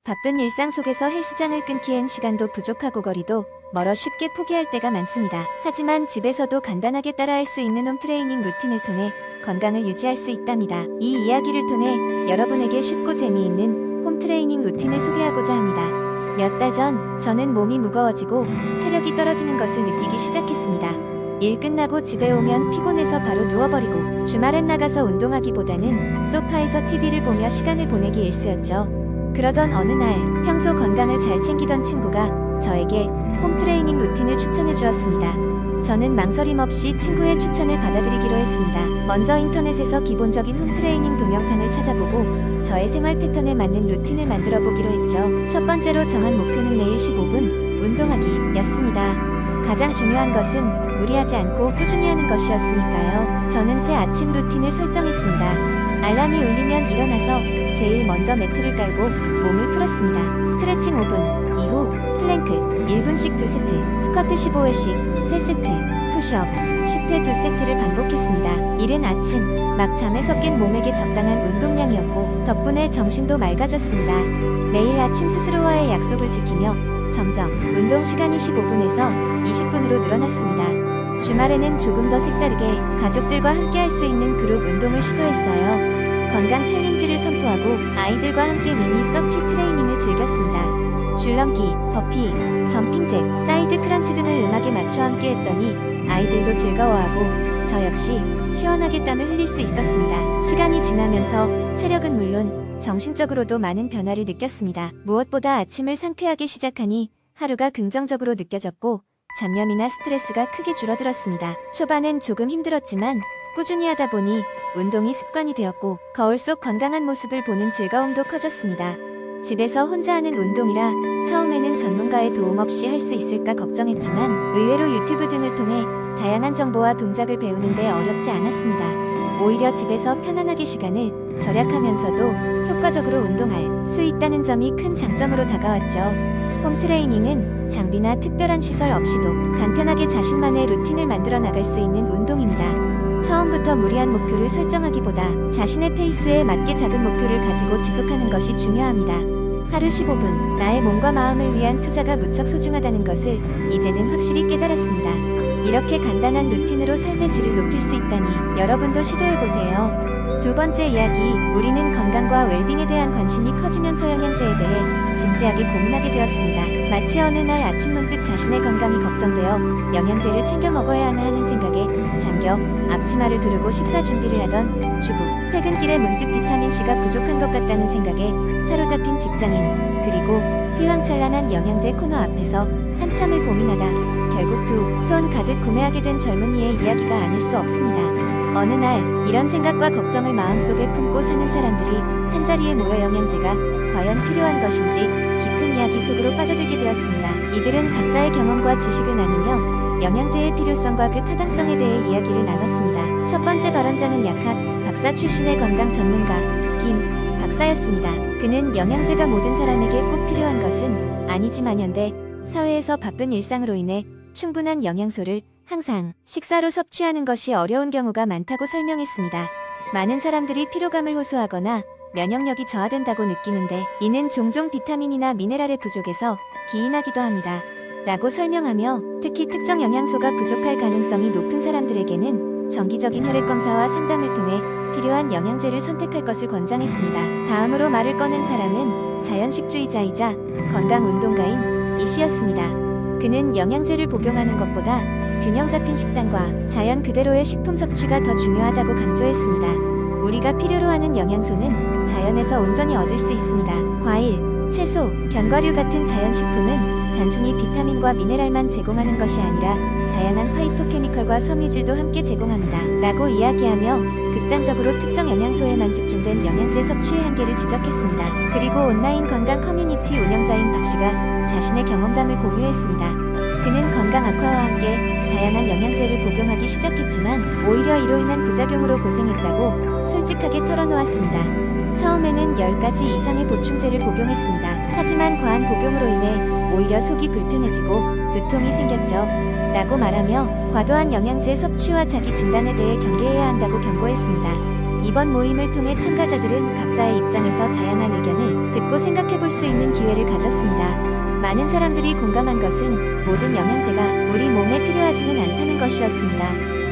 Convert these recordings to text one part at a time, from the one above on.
바쁜 일상 속에서 헬스장을 끊기엔 시간도 부족하고 거리도 멀어 쉽게 포기할 때가 많습니다. 하지만 집에서도 간단하게 따라할 수 있는 홈트레이닝 루틴을 통해 건강을 유지할 수 있답니다. 이 이야기를 통해 여러분에게 쉽고 재미있는 홈트레이닝 루틴을 소개하고자 합니다. 몇 달 전 저는 몸이 무거워지고 체력이 떨어지는 것을 느끼기 시작했습니다. 일 끝나고 집에 오면 피곤해서 바로 누워버리고 주말엔 나가서 운동하기보다는 소파에서 TV를 보며 시간을 보내기 일쑤였죠. 그러던 어느 날 평소 건강을 잘 챙기던 친구가 저에게 홈트레이닝 루틴을 추천해 주었습니다. 저는 망설임 없이 친구의 추천을 받아들이기로 했습니다. 먼저 인터넷에서 기본적인 홈트레이닝 동영상을 찾아보고 저의 생활 패턴에 맞는 루틴을 만들어 보기로 했죠. 첫 번째로 정한 목표는 매일 15분 운동하기였습니다. 가장 중요한 것은 무리하지 않고 꾸준히 하는 것이었으니까요. 저는 새 아침 루틴을 설정했습니다. 알람이 울리면 일어나서 제일 먼저 매트를 깔고 몸을 풀었습니다. 스트레칭 5분, 이후 플랭크 1분씩 2세트, 스쿼트 15회씩 3세트, 푸시업 10회 2세트를 반복했습니다. 이른 아침, 막 잠에서 깬 몸에게 적당한 운동량이었고 덕분에 정신도 맑아졌습니다. 매일 아침 스스로와의 약속을 지키며 점점 운동 시간이 15분에서 20분으로 늘어났습니다. 주말에는 조금 더 색다르게 가족들과 함께 할 수 있는 그룹 운동을 시도했어요. 건강 챌린지를 선포하고 아이들과 함께 미니 서킷 트레이닝을 즐겼습니다. 줄넘기, 버피, 점핑잭, 사이드 크런치 등을 음악에 맞춰 함께 했더니 아이들도 즐거워하고 저 역시 시원하게 땀을 흘릴 수 있었습니다. 시간이 지나면서 체력은 물론 정신적으로도 많은 변화를 느꼈습니다. 무엇보다 아침을 상쾌하게 시작하니 하루가 긍정적으로 느껴졌고 잡념이나 스트레스가 크게 줄어들었습니다. 초반엔 조금 힘들었지만 꾸준히 하다 보니 운동이 습관이 되었고 거울 속 건강한 모습을 보는 즐거움도 커졌습니다. 집에서 혼자 하는 운동이라 처음에는 전문가의 도움 없이 할 수 있을까 걱정했지만 의외로 유튜브 등을 통해 다양한 정보와 동작을 배우는데 어렵지 않았습니다. 오히려 집에서 편안하게 시간을 절약하면서도 효과적으로 운동할 수 있다는 점이 큰 장점으로 다가왔죠. 홈트레이닝은 장비나 특별한 시설 없이도 간편하게 자신만의 루틴을 만들어 나갈 수 있는 운동입니다. 처음부터 무리한 목표를 설정하기보다 자신의 페이스에 맞게 작은 목표를 가지고 지속하는 것이 중요합니다. 하루 15분, 나의 몸과 마음을 위한 투자가 무척 소중하다는 것을 이제는 확실히 깨달았습니다. 이렇게 간단한 루틴으로 삶의 질을 높일 수 있다니 여러분도 시도해보세요. 두 번째 이야기, 우리는 건강과 웰빙에 대한 관심이 커지면서 영양제에 대해 진지하게 고민하게 되었습니다. 마치 어느 날 아침 문득 자신의 건강이 걱정되어 영양제를 챙겨 먹어야 하나 하는 생각에 잠겨 앞치마를 두르고 식사 준비를 하던 주부. 퇴근길에 문득 비타민C가 부족한 것 같다는 생각에 사로잡힌 직장인. 그리고 휘황찬란한 영양제 코너 앞에서 한참을 고민하다 결국 두 손 가득 구매하게 된 젊은이의 이야기가 아닐 수 없습니다. 어느 날 이런 생각과 걱정을 마음속에 품고 사는 사람들이 한자리에 모여 영양제가 과연 필요한 것인지 깊은 이야기 속으로 빠져들게 되었습니다. 이들은 각자의 경험과 지식을 나누며 영양제의 필요성과 그 타당성에 대해 이야기를 나눴습니다. 첫 번째 발언자는 약학 박사 출신의 건강 전문가 김 박사였습니다. 그는 영양제가 모든 사람에게 꼭 필요한 것은 아니지만연데 사회에서 바쁜 일상으로 인해 충분한 영양소를 항상 식사로 섭취하는 것이 어려운 경우가 많다고 설명했습니다. 많은 사람들이 피로감을 호소하거나 면역력이 저하된다고 느끼는데 이는 종종 비타민이나 미네랄의 부족에서 기인하기도 합니다. 라고 설명하며 특히 특정 영양소가 부족할 가능성이 높은 사람들에게는 정기적인 혈액검사와 상담을 통해 필요한 영양제를 선택할 것을 권장했습니다. 다음으로 말을 꺼낸 사람은 자연식주의자이자 건강운동가인 이 씨였습니다. 그는 영양제를 복용하는 것보다 균형 잡힌 식단과 자연 그대로의 식품 섭취가 더 중요하다고 강조했습니다. 우리가 필요로 하는 영양소는 자연에서 온전히 얻을 수 있습니다. 과일, 채소, 견과류 같은 자연식품은 단순히 비타민과 미네랄만 제공하는 것이 아니라 다양한 파이토케미컬과 섬유질도 함께 제공합니다. 라고 이야기하며 극단적으로 특정 영양소에만 집중된 영양제 섭취의 한계를 지적했습니다. 그리고 온라인 건강 커뮤니티 운영자인 박 씨가 자신의 경험담을 공유했습니다. 그는 건강 악화와 함께 다양한 영양제를 복용하기 시작했지만 오히려 이로 인한 부작용으로 고생했다고 솔직하게 털어놓았습니다. 처음에는 10가지 이상의 보충제를 복용했습니다. 하지만 과한 복용으로 인해 오히려 속이 불편해지고 두통이 생겼죠. 라고 말하며 과도한 영양제 섭취와 자기 진단에 대해 경계해야 한다고 경고했습니다. 이번 모임을 통해 참가자들은 각자의 입장에서 다양한 의견을 듣고 생각해 볼 수 있는 기회를 가졌습니다. 많은 사람들이 공감한 것은 모든 영양제가 우리 몸에 필요하지는 않다는 것이었습니다.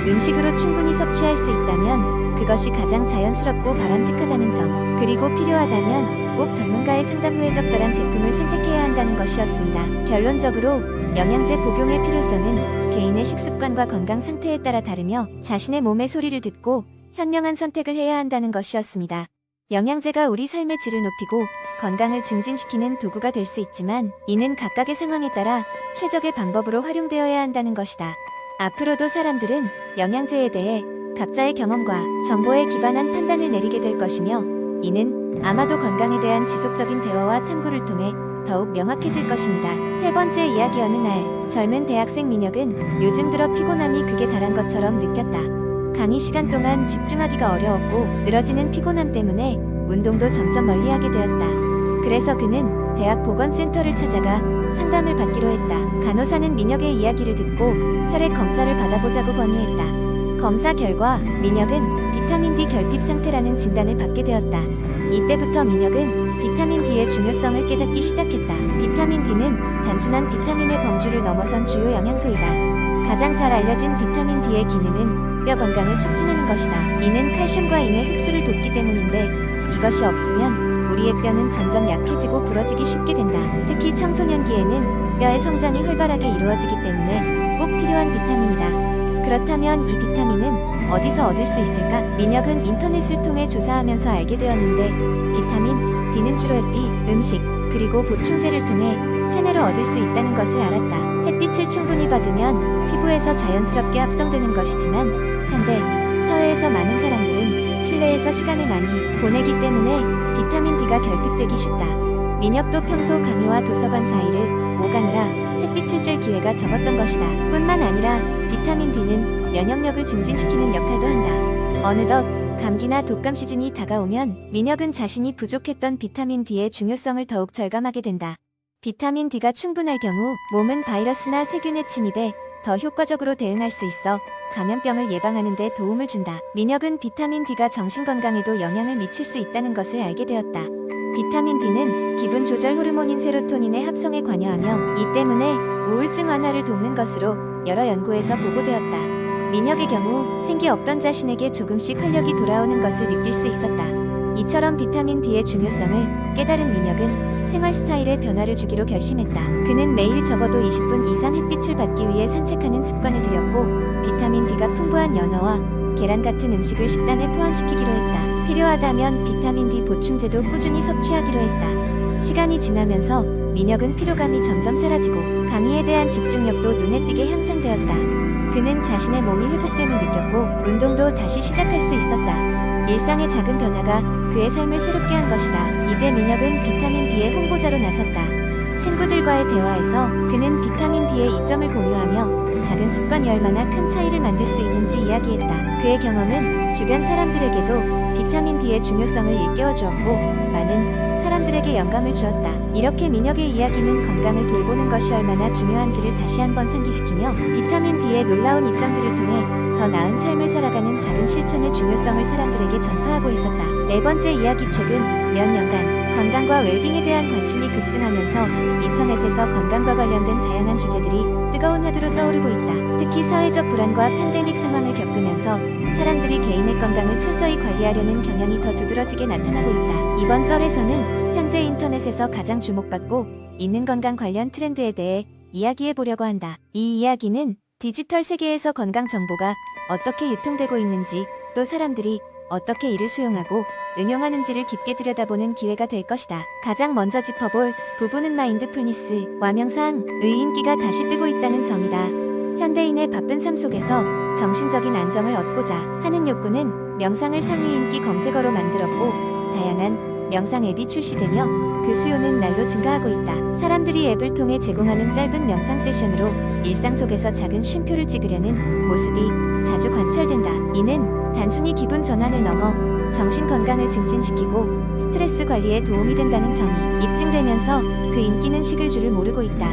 음식으로 충분히 섭취할 수 있다면 그것이 가장 자연스럽고 바람직하다는 점, 그리고 필요하다면 꼭 전문가의 상담 후에 적절한 제품을 선택해야 한다는 것이었습니다. 결론적으로 영양제 복용의 필요성은 개인의 식습관과 건강 상태에 따라 다르며 자신의 몸의 소리를 듣고 현명한 선택을 해야 한다는 것이었습니다. 영양제가 우리 삶의 질을 높이고 건강을 증진시키는 도구가 될 수 있지만 이는 각각의 상황에 따라 최적의 방법으로 활용되어야 한다는 것이다. 앞으로도 사람들은 영양제에 대해 각자의 경험과 정보에 기반한 판단을 내리게 될 것이며 이는 아마도 건강에 대한 지속적인 대화와 탐구를 통해 더욱 명확해질 것입니다. 세 번째 이야기. 어느 날 젊은 대학생 민혁은 요즘 들어 피곤함이 극에 달한 것처럼 느꼈다. 강의 시간 동안 집중하기가 어려웠고 늘어지는 피곤함 때문에 운동도 점점 멀리하게 되었다. 그래서 그는 대학 보건센터를 찾아가 상담을 받기로 했다. 간호사는 민혁의 이야기를 듣고 혈액 검사를 받아보자고 권유했다. 검사 결과 민혁은 비타민 D 결핍 상태라는 진단을 받게 되었다. 이때부터 민혁은 비타민 D의 중요성을 깨닫기 시작했다. 비타민 D는 단순한 비타민의 범주를 넘어선 주요 영양소이다. 가장 잘 알려진 비타민 D의 기능은 뼈 건강을 촉진하는 것이다. 이는 칼슘과 인의 흡수를 돕기 때문인데 이것이 없으면 우리의 뼈는 점점 약해지고 부러지기 쉽게 된다. 특히 청소년기에는 뼈의 성장이 활발하게 이루어지기 때문에 꼭 필요한 비타민이다. 그렇다면 이 비타민은 어디서 얻을 수 있을까? 민혁은 인터넷을 통해 조사하면서 알게 되었는데 비타민 D는 주로 햇빛, 음식, 그리고 보충제를 통해 체내로 얻을 수 있다는 것을 알았다. 햇빛을 충분히 받으면 피부에서 자연스럽게 합성되는 것이지만 현대 사회에서 많은 사람들은 실내에서 시간을 많이 보내기 때문에 비타민 D가 결핍되기 쉽다. 민혁도 평소 강의와 도서관 사이를 오가느라 햇빛을 쬐 기회가 적었던 것이다. 뿐만 아니라 비타민 D는 면역력을 증진시키는 역할도 한다. 어느덧 감기나 독감 시즌이 다가오면 민혁은 자신이 부족했던 비타민 D의 중요성을 더욱 절감하게 된다. 비타민 D가 충분할 경우 몸은 바이러스나 세균의 침입에 더 효과적으로 대응할 수 있어 감염병을 예방하는 데 도움을 준다. 민혁은 비타민 D가 정신건강에도 영향을 미칠 수 있다는 것을 알게 되었다. 비타민 D는 기분 조절 호르몬인 세로토닌의 합성에 관여하며 이 때문에 우울증 완화를 돕는 것으로 여러 연구에서 보고되었다. 민혁의 경우 생기 없던 자신에게 조금씩 활력이 돌아오는 것을 느낄 수 있었다. 이처럼 비타민 D의 중요성을 깨달은 민혁은 생활 스타일에 변화를 주기로 결심했다. 그는 매일 적어도 20분 이상 햇빛을 받기 위해 산책하는 습관을 들였고 비타민 D가 풍부한 연어와 계란 같은 음식을 식단에 포함시키기로 했다. 필요하다면 비타민 D 보충제도 꾸준히 섭취하기로 했다. 시간이 지나면서 민혁은 피로감이 점점 사라지고 강의에 대한 집중력도 눈에 띄게 향상되었다. 그는 자신의 몸이 회복됨을 느꼈고 운동도 다시 시작할 수 있었다. 일상의 작은 변화가 그의 삶을 새롭게 한 것이다. 이제 민혁은 비타민 D의 홍보자로 나섰다. 친구들과의 대화에서 그는 비타민 D의 이점을 공유하며 작은 습관이 얼마나 큰 차이를 만들 수 있는지 이야기했다. 그의 경험은 주변 사람들에게도 비타민 D의 중요성을 일깨워주었고 많은 사람들에게 영감을 주었다. 이렇게 민혁의 이야기는 건강을 돌보는 것이 얼마나 중요한지를 다시 한번 상기시키며 비타민 D의 놀라운 이점들을 통해 더 나은 삶을 살아가는 작은 실천의 중요성을 사람들에게 전파하고 있었다. 네 번째 이야기. 최근 몇 년간 건강과 웰빙에 대한 관심이 급증하면서 인터넷에서 건강과 관련된 다양한 주제들이 뜨거운 화두로 떠오르고 있다. 특히 사회적 불안과 팬데믹 상황을 겪으면서 사람들이 개인의 건강을 철저히 관리하려는 경향이 더 두드러지게 나타나고 있다. 이번 썰에서는 현재 인터넷에서 가장 주목받고 있는 건강 관련 트렌드에 대해 이야기해 보려고 한다. 이 이야기는 디지털 세계에서 건강 정보가 어떻게 유통되고 있는지 또 사람들이 어떻게 이를 수용하고 응용하는지를 깊게 들여다보는 기회가 될 것이다. 가장 먼저 짚어볼 부분은 마인드풀니스, 와명상의 인기가 다시 뜨고 있다는 점이다. 현대인의 바쁜 삶 속에서 정신적인 안정을 얻고자 하는 욕구는 명상을 상위 인기 검색어로 만들었고 다양한 명상 앱이 출시되며 그 수요는 날로 증가하고 있다. 사람들이 앱을 통해 제공하는 짧은 명상 세션으로 일상 속에서 작은 쉼표를 찍으려는 모습이 자주 관찰된다. 이는 단순히 기분 전환을 넘어 정신 건강을 증진시키고 스트레스 관리에 도움이 된다는 점이 입증되면서 그 인기는 식을 줄을 모르고 있다.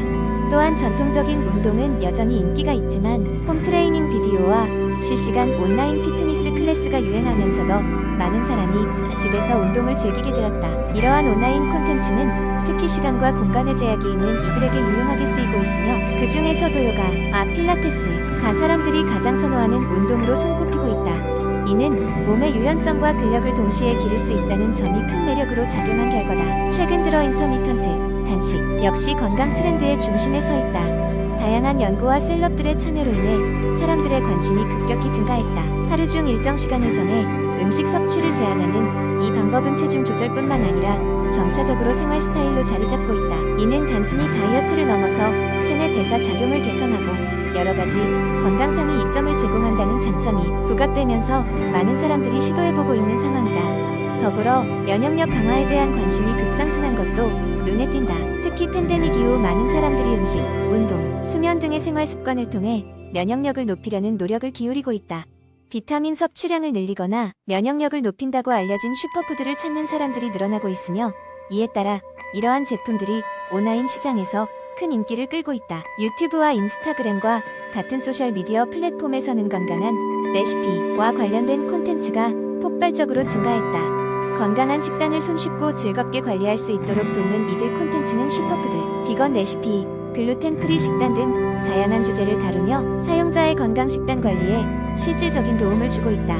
또한 전통적인 운동은 여전히 인기가 있지만 홈트레이닝 비디오와 실시간 온라인 피트니스 클래스가 유행하면서도 많은 사람이 집에서 운동을 즐기게 되었다. 이러한 온라인 콘텐츠는 특히 시간과 공간의 제약이 있는 이들에게 유용하게 쓰이고 있으며 그 중에서도 요가, 필라테스가 사람들이 가장 선호하는 운동으로 손꼽히고 있다. 이는 몸의 유연성과 근력을 동시에 기를 수 있다는 점이 큰 매력으로 작용한 결과다. 최근 들어 인터미턴트, 단식 역시 건강 트렌드의 중심에 서 있다. 다양한 연구와 셀럽들의 참여로 인해 사람들의 관심이 급격히 증가했다. 하루 중 일정 시간을 정해 음식 섭취를 제한하는 이 방법은 체중 조절뿐만 아니라 점차적으로 생활 스타일로 자리 잡고 있다. 이는 단순히 다이어트를 넘어서 체내 대사 작용을 개선하고 여러 가지 건강상의 이점을 제공한다는 장점이 부각되면서 많은 사람들이 시도해보고 있는 상황이다. 더불어 면역력 강화에 대한 관심이 급상승한 것도 눈에 띈다. 특히 팬데믹 이후 많은 사람들이 음식, 운동, 수면 등의 생활 습관을 통해 면역력을 높이려는 노력을 기울이고 있다. 비타민 섭취량을 늘리거나 면역력을 높인다고 알려진 슈퍼푸드를 찾는 사람들이 늘어나고 있으며 이에 따라 이러한 제품들이 온라인 시장에서 큰 인기를 끌고 있다. 유튜브와 인스타그램과 같은 소셜미디어 플랫폼에서는 건강한 레시피와 관련된 콘텐츠가 폭발적으로 증가했다. 건강한 식단을 손쉽고 즐겁게 관리할 수 있도록 돕는 이들 콘텐츠는 슈퍼푸드, 비건 레시피, 글루텐 프리 식단 등 다양한 주제를 다루며 사용자의 건강 식단 관리에 실질적인 도움을 주고 있다.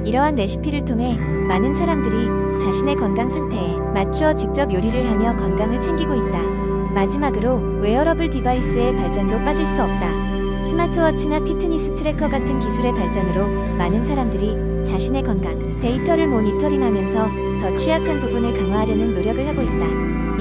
이러한 레시피를 통해 많은 사람들이 자신의 건강 상태에 맞추어 직접 요리를 하며 건강을 챙기고 있다. 마지막으로 웨어러블 디바이스의 발전도 빠질 수 없다. 스마트워치나 피트니스 트래커 같은 기술의 발전으로 많은 사람들이 자신의 건강 데이터를 모니터링하면서 더 취약한 부분을 강화하려는 노력을 하고 있다.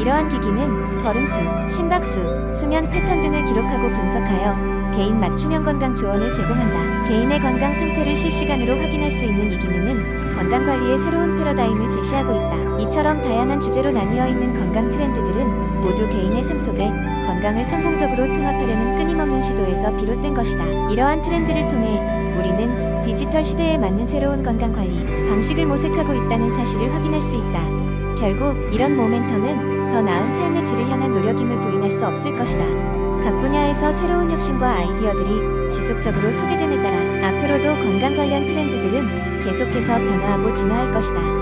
이러한 기기는 걸음수, 심박수, 수면 패턴 등을 기록하고 분석하여 개인 맞춤형 건강 조언을 제공한다. 개인의 건강 상태를 실시간으로 확인할 수 있는 이 기능은 건강관리의 새로운 패러다임을 제시하고 있다. 이처럼 다양한 주제로 나뉘어 있는 건강 트렌드들은 모두 개인의 삶 속에 건강을 성공적으로 통합하려는 끊임없는 시도에서 비롯된 것이다. 이러한 트렌드를 통해 우리는 디지털 시대에 맞는 새로운 건강관리 방식을 모색하고 있다는 사실을 확인할 수 있다. 결국 이런 모멘텀은 더 나은 삶의 질을 향한 노력임을 부인할 수 없을 것이다. 각 분야에서 새로운 혁신과 아이디어들이 지속적으로 소개됨에 따라 앞으로도 건강 관련 트렌드들은 계속해서 변화하고 진화할 것이다.